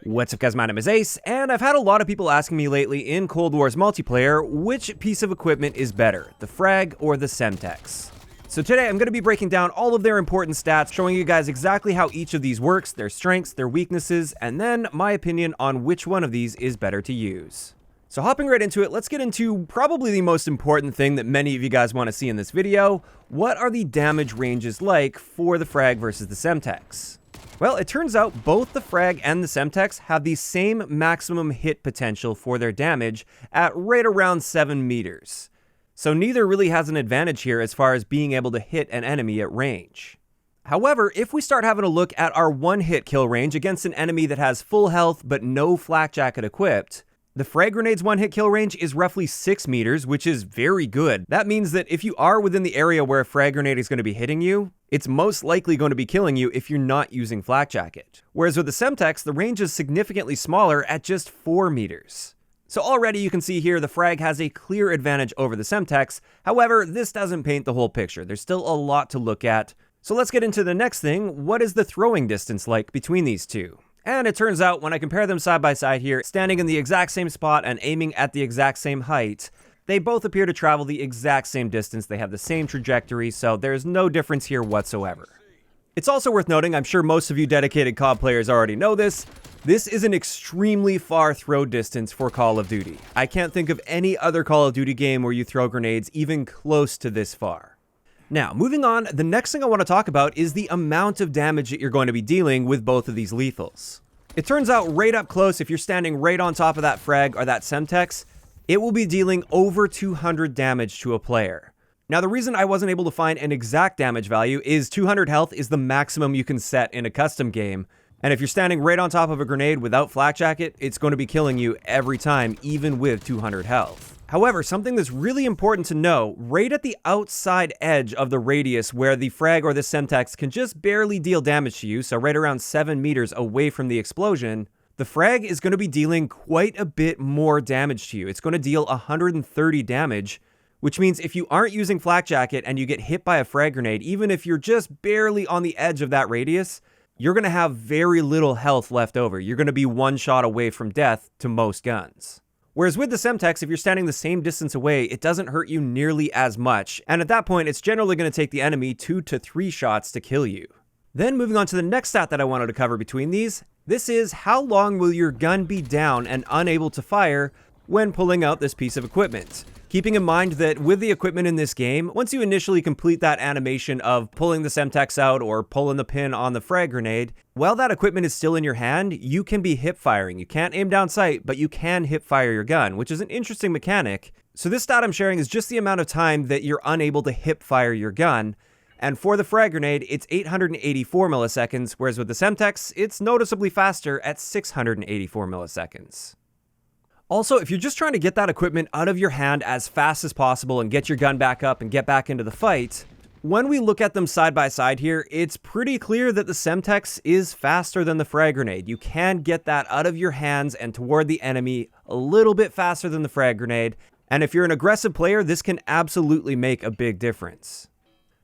What's up guys, my name is Ace, and I've had a lot of people asking me lately in Cold War's multiplayer, which piece of equipment is better, the Frag or the Semtex? So today I'm going to be breaking down all of their important stats, showing you guys exactly how each of these works, their strengths, their weaknesses, and then my opinion on which one of these is better to use. So hopping right into it, let's get into probably the most important thing that many of you guys want to see in this video. What are the damage ranges like for the Frag versus the Semtex? Well, it turns out both the Frag and the Semtex have the same maximum hit potential for their damage at right around 7 meters. So neither really has an advantage here as far as being able to hit an enemy at range. However, if we start having a look at our one-hit kill range against an enemy that has full health but no flak jacket equipped, the frag grenade's one-hit kill range is roughly 6 meters, which is very good. That means that if you are within the area where a frag grenade is going to be hitting you, it's most likely going to be killing you if you're not using flak jacket. Whereas with the Semtex, the range is significantly smaller at just 4 meters. So already you can see here the Frag has a clear advantage over the Semtex. However, this doesn't paint the whole picture. There's still a lot to look at. So let's get into the next thing. What is the throwing distance like between these two? And it turns out when I compare them side by side here, standing in the exact same spot and aiming at the exact same height, they both appear to travel the exact same distance. They have the same trajectory, so there's no difference here whatsoever. It's also worth noting, I'm sure most of you dedicated COD players already know this, this is an extremely far throw distance for Call of Duty. I can't think of any other Call of Duty game where you throw grenades even close to this far. Now, moving on, the next thing I want to talk about is the amount of damage that you're going to be dealing with both of these lethals. It turns out right up close, if you're standing right on top of that Frag or that Semtex, it will be dealing over 200 damage to a player. Now, the reason I wasn't able to find an exact damage value is 200 health is the maximum you can set in a custom game. And if you're standing right on top of a grenade without flak jacket, it's going to be killing you every time, even with 200 health. However, something that's really important to know, right at the outside edge of the radius where the Frag or the Semtex can just barely deal damage to you, so right around 7 meters away from the explosion, the Frag is going to be dealing quite a bit more damage to you. It's going to deal 130 damage, which means if you aren't using flak jacket and you get hit by a frag grenade, even if you're just barely on the edge of that radius, you're going to have very little health left over. You're going to be one shot away from death to most guns. Whereas with the Semtex, if you're standing the same distance away, it doesn't hurt you nearly as much, and at that point, it's generally going to take the enemy 2 to 3 shots to kill you. Then moving on to the next stat that I wanted to cover between these, this is how long will your gun be down and unable to fire when pulling out this piece of equipment. Keeping in mind that with the equipment in this game, once you initially complete that animation of pulling the Semtex out or pulling the pin on the frag grenade, while that equipment is still in your hand, you can be hip firing. You can't aim down sight, but you can hip fire your gun, which is an interesting mechanic. So this stat I'm sharing is just the amount of time that you're unable to hip fire your gun. And for the frag grenade, it's 884 milliseconds, whereas with the Semtex, it's noticeably faster at 684 milliseconds. Also, if you're just trying to get that equipment out of your hand as fast as possible and get your gun back up and get back into the fight, when we look at them side by side here, it's pretty clear that the Semtex is faster than the frag grenade. You can get that out of your hands and toward the enemy a little bit faster than the frag grenade, and if you're an aggressive player, this can absolutely make a big difference.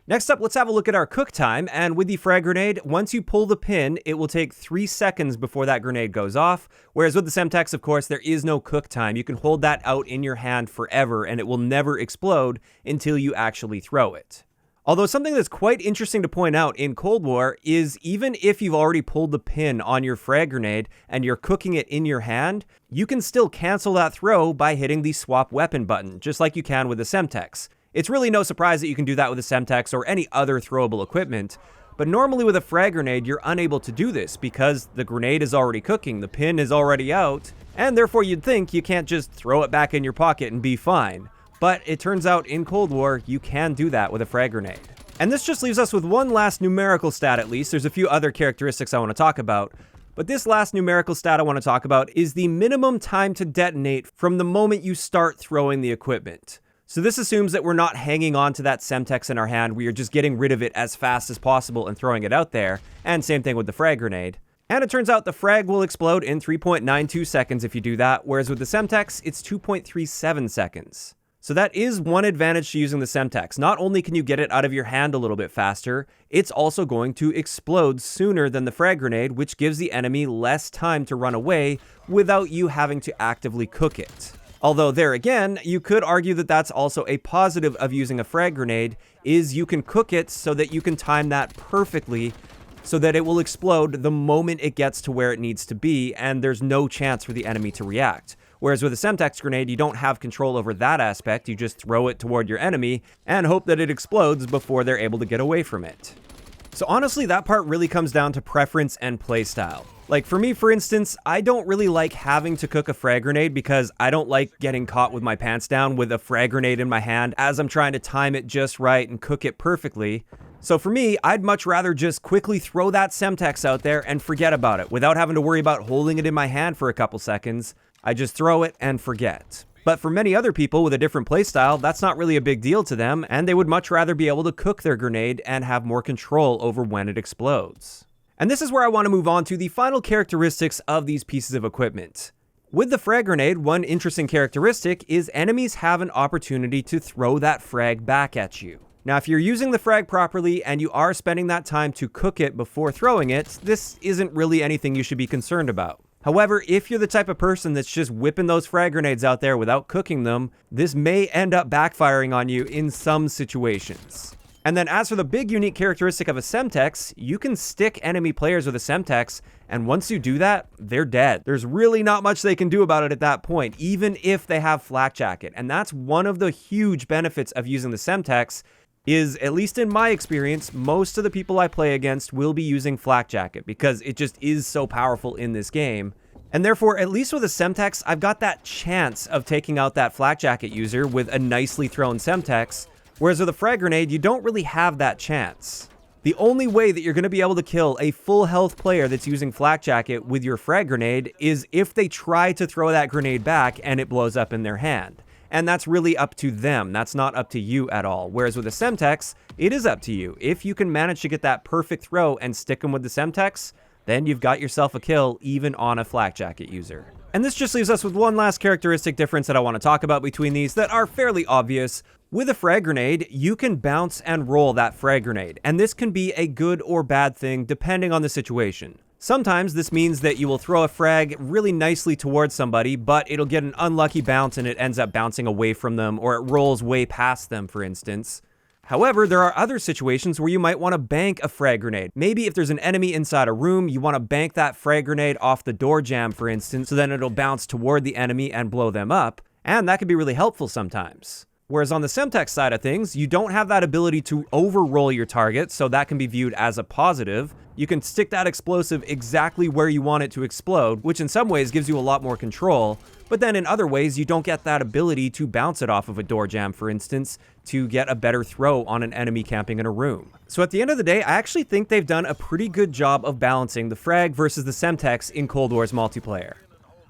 Next up, let's have a look at our cook time, and with the frag grenade, once you pull the pin, it will take 3 seconds before that grenade goes off, whereas with the Semtex, of course, there is no cook time. You can hold that out in your hand forever, and it will never explode until you actually throw it. Although something that's quite interesting to point out in Cold War is even if you've already pulled the pin on your frag grenade and you're cooking it in your hand, you can still cancel that throw by hitting the swap weapon button, just like you can with the Semtex. It's really no surprise that you can do that with a Semtex or any other throwable equipment, but normally with a frag grenade, you're unable to do this because the grenade is already cooking, the pin is already out, and therefore you'd think you can't just throw it back in your pocket and be fine. But it turns out in Cold War, you can do that with a frag grenade. And this just leaves us with one last numerical stat at least. There's a few other characteristics I want to talk about, but this last numerical stat I want to talk about is the minimum time to detonate from the moment you start throwing the equipment. So this assumes that we're not hanging on to that Semtex in our hand, we are just getting rid of it as fast as possible and throwing it out there, and same thing with the frag grenade. And it turns out the frag will explode in 3.92 seconds if you do that, whereas with the Semtex, it's 2.37 seconds. So that is one advantage to using the Semtex. Not only can you get it out of your hand a little bit faster, it's also going to explode sooner than the frag grenade, which gives the enemy less time to run away without you having to actively cook it. Although there again, you could argue that that's also a positive of using a frag grenade, is you can cook it so that you can time that perfectly so that it will explode the moment it gets to where it needs to be, and there's no chance for the enemy to react. Whereas with a Semtex grenade, you don't have control over that aspect. You just throw it toward your enemy and hope that it explodes before they're able to get away from it. So honestly, that part really comes down to preference and playstyle. Like for me, for instance, I don't really like having to cook a frag grenade because I don't like getting caught with my pants down with a frag grenade in my hand as I'm trying to time it just right and cook it perfectly. So for me, I'd much rather just quickly throw that Semtex out there and forget about it without having to worry about holding it in my hand for a couple seconds. I just throw it and forget. But for many other people with a different playstyle, that's not really a big deal to them, and they would much rather be able to cook their grenade and have more control over when it explodes. And this is where I want to move on to the final characteristics of these pieces of equipment. With the frag grenade, one interesting characteristic is enemies have an opportunity to throw that frag back at you. Now, if you're using the frag properly and you are spending that time to cook it before throwing it, this isn't really anything you should be concerned about. However, if you're the type of person that's just whipping those frag grenades out there without cooking them, this may end up backfiring on you in some situations. And then as for the big unique characteristic of a Semtex, you can stick enemy players with a Semtex, and once you do that, they're dead. There's really not much they can do about it at that point, even if they have Flak Jacket. And that's one of the huge benefits of using the Semtex, is, at least in my experience, most of the people I play against will be using Flak Jacket because it just is so powerful in this game. And therefore, at least with a Semtex, I've got that chance of taking out that Flak Jacket user with a nicely thrown Semtex, whereas with a frag grenade, you don't really have that chance. The only way that you're going to be able to kill a full health player that's using Flak Jacket with your frag grenade is if they try to throw that grenade back and it blows up in their hand. And that's really up to them. That's not up to you at all. Whereas with a Semtex, it is up to you. If you can manage to get that perfect throw and stick them with the Semtex, then you've got yourself a kill even on a Flak Jacket user. And this just leaves us with one last characteristic difference that I want to talk about between these that are fairly obvious. With a frag grenade, you can bounce and roll that frag grenade, and this can be a good or bad thing depending on the situation. Sometimes this means that you will throw a frag really nicely towards somebody, but it'll get an unlucky bounce and it ends up bouncing away from them, or it rolls way past them, for instance. However, there are other situations where you might want to bank a frag grenade. Maybe if there's an enemy inside a room, you want to bank that frag grenade off the door jamb, for instance, so then it'll bounce toward the enemy and blow them up, and that can be really helpful sometimes. Whereas on the Semtex side of things, you don't have that ability to overroll your target, so that can be viewed as a positive. You can stick that explosive exactly where you want it to explode, which in some ways gives you a lot more control, but then in other ways, you don't get that ability to bounce it off of a door jamb, for instance, to get a better throw on an enemy camping in a room. So at the end of the day, I actually think they've done a pretty good job of balancing the frag versus the Semtex in Cold War's multiplayer.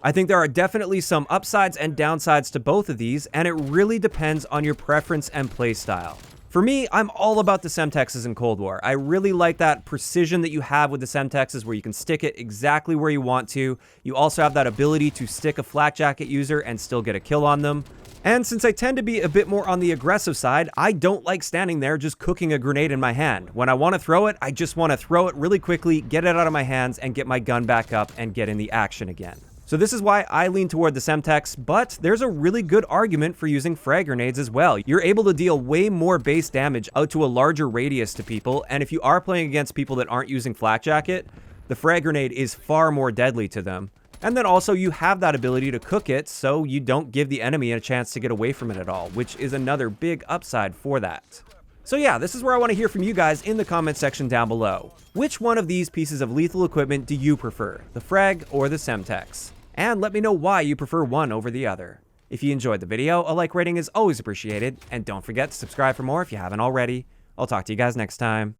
I think there are definitely some upsides and downsides to both of these, and it really depends on your preference and playstyle. For me, I'm all about the Semtexes in Cold War. I really like that precision that you have with the Semtexes where you can stick it exactly where you want to. You also have that ability to stick a Flak Jacket user and still get a kill on them. And since I tend to be a bit more on the aggressive side, I don't like standing there just cooking a grenade in my hand. When I want to throw it, I just want to throw it really quickly, get it out of my hands, and get my gun back up and get in the action again. So this is why I lean toward the Semtex, but there's a really good argument for using frag grenades as well. You're able to deal way more base damage out to a larger radius to people, and if you are playing against people that aren't using Flak Jacket, the frag grenade is far more deadly to them. And then also you have that ability to cook it so you don't give the enemy a chance to get away from it at all, which is another big upside for that. So yeah, this is where I want to hear from you guys in the comment section down below. Which one of these pieces of lethal equipment do you prefer, the frag or the Semtex? And let me know why you prefer one over the other. If you enjoyed the video, a like rating is always appreciated, and don't forget to subscribe for more if you haven't already. I'll talk to you guys next time.